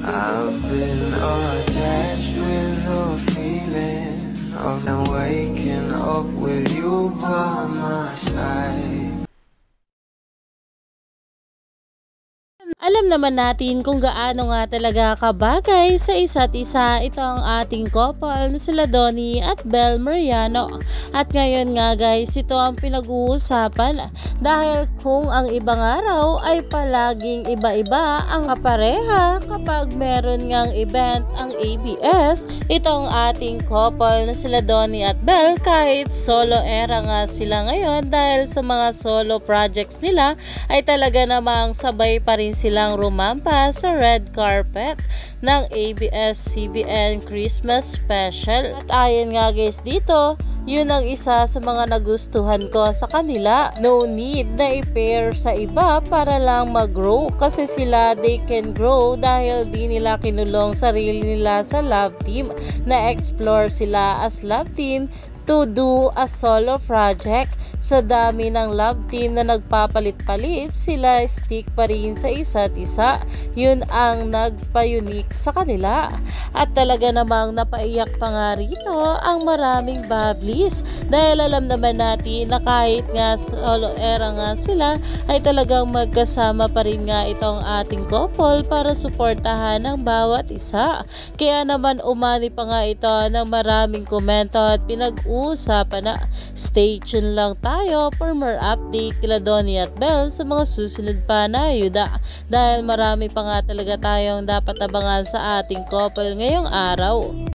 I've been attached with the feeling of waking up with you by my side. Alam naman natin kung gaano nga talaga kabagay sa isa't isa itong ating couple na sila Donnie at Belle Mariano. At ngayon nga guys, ito ang pinag-uusapan dahil kung ang ibang araw ay palaging iba-iba ang kapareha kapag meron ngang event ang ABS, itong ating couple na sila Donnie at Belle kahit solo era nga sila ngayon dahil sa mga solo projects nila ay talaga namang sabay pa rin silang rumampa sa red carpet ng ABS-CBN Christmas Special. At ayon nga guys dito, yun ang isa sa mga nagustuhan ko sa kanila. No need na i-pair sa iba para lang mag-grow kasi sila they can grow dahil di nila kinulong sarili nila sa love team, na explore sila as love team to do a solo project. Sa dami ng love team na nagpapalit-palit, sila stick pa rin sa isa't isa. Yun ang nagpa-unique sa kanila. At talaga namang napaiyak pa nga rito ang maraming bubblies dahil alam naman natin na kahit nga solo era nga sila ay talagang magkasama pa rin nga itong ating couple para suportahan ang bawat isa. Kaya naman umani pa nga ito ng maraming komento at pinag-uusapan na. Stay tuned lang tayo for more update kila Donnie at Belle sa mga susunod pa na ayuda dahil marami pa nga talaga tayong dapat abangan sa ating couple ngayong araw.